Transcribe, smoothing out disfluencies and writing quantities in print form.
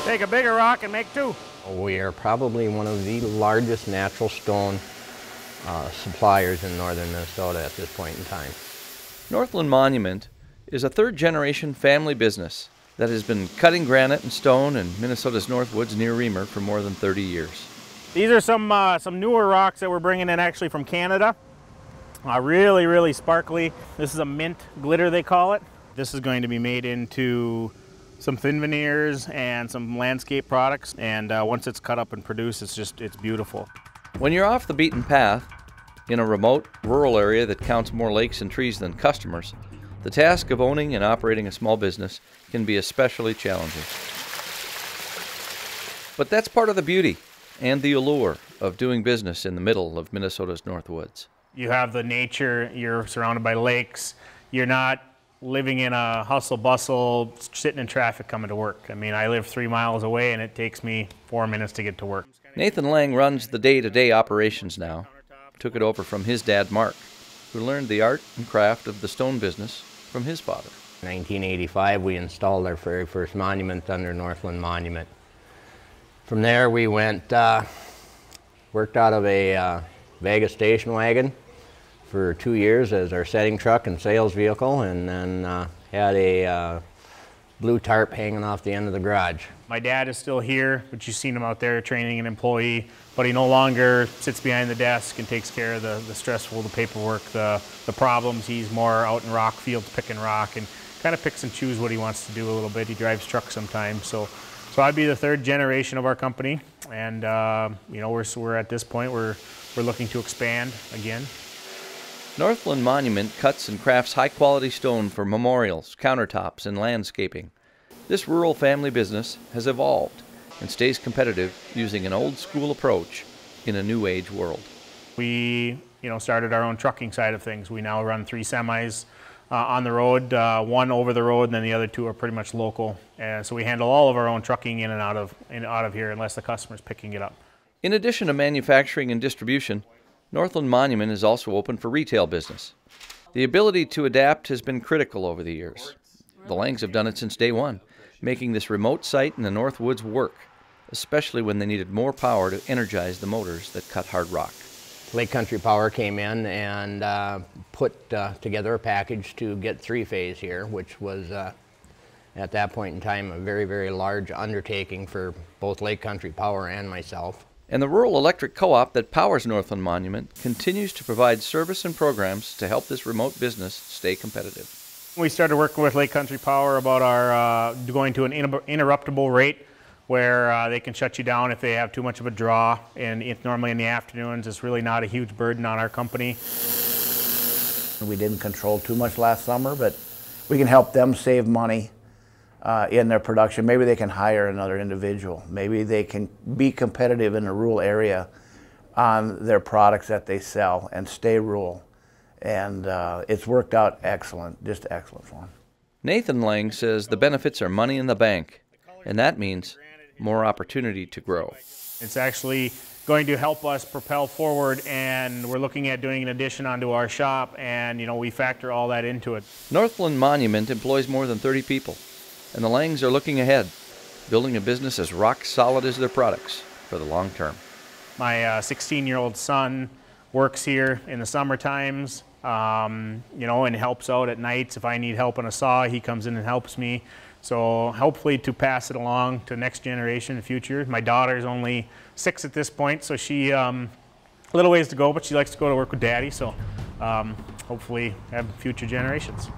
Take a bigger rock and make two. We are probably one of the largest natural stone suppliers in northern Minnesota at this point in time. Northland Monument is a third-generation family business that has been cutting granite and stone in Minnesota's Northwoods near Remer for more than 30 years. These are some newer rocks that we're bringing in actually from Canada. Really, really sparkly. This is a mint glitter, they call it. This is going to be made into some thin veneers and some landscape products, and once it's cut up and produced, it's beautiful. When you're off the beaten path, in a remote, rural area that counts more lakes and trees than customers, the task of owning and operating a small business can be especially challenging. But that's part of the beauty and the allure of doing business in the middle of Minnesota's Northwoods. You have the nature, you're surrounded by lakes, you're not living in a hustle bustle, sitting in traffic coming to work. I mean, I live 3 miles away and it takes me 4 minutes to get to work. Nathan Lang runs the day-to-day operations now. Took it over from his dad, Mark, who learned the art and craft of the stone business from his father. In 1985, we installed our very first monument under Northland Monument. From there, we went, worked out of a Vegas station wagon for 2 years as our setting truck and sales vehicle, and then had a blue tarp hanging off the end of the garage. My dad is still here, but you've seen him out there training an employee, but he no longer sits behind the desk and takes care of the stressful, the paperwork, the problems. He's more out in rock fields picking rock and kind of picks and chooses what he wants to do a little bit. He drives trucks sometimes, so I'd be the third generation of our company, and you know, we're at this point we're looking to expand again. Northland Monument cuts and crafts high-quality stone for memorials, countertops, and landscaping. This rural family business has evolved and stays competitive using an old-school approach in a new-age world. We, started our own trucking side of things. We now run 3 semis on the road, 1 over the road, and then the other 2 are pretty much local. And so we handle all of our own trucking in and out of here, unless the customer's picking it up. In addition to manufacturing and distribution, Northland Monument is also open for retail business. The ability to adapt has been critical over the years. The Langs have done it since day one, making this remote site in the Northwoods work, especially when they needed more power to energize the motors that cut hard rock. Lake Country Power came in and put together a package to get 3-phase here, which was at that point in time a very, very large undertaking for both Lake Country Power and myself. And the rural electric co-op that powers Northland Monument continues to provide service and programs to help this remote business stay competitive. We started working with Lake Country Power about our going to an interruptible rate where they can shut you down if they have too much of a draw, and it's normally in the afternoons. It's really not a huge burden on our company. We didn't control too much last summer, but we can help them save money in their production. Maybe they can hire another individual. Maybe they can be competitive in a rural area on their products that they sell and stay rural. And it's worked out excellent, just excellent for them. Nathan Lang says the benefits are money in the bank, and that means more opportunity to grow. It's actually going to help us propel forward, and we're looking at doing an addition onto our shop, and we factor all that into it. Northland Monument employs more than 30 people, and the Langs are looking ahead, building a business as rock solid as their products for the long term. My 16-year-old son works here in the summer times, and helps out at nights. If I need help on a saw, he comes in and helps me. So hopefully to pass it along to the next generation in the future. My daughter's only 6 at this point, so she a little ways to go, but she likes to go to work with Daddy, so hopefully have future generations.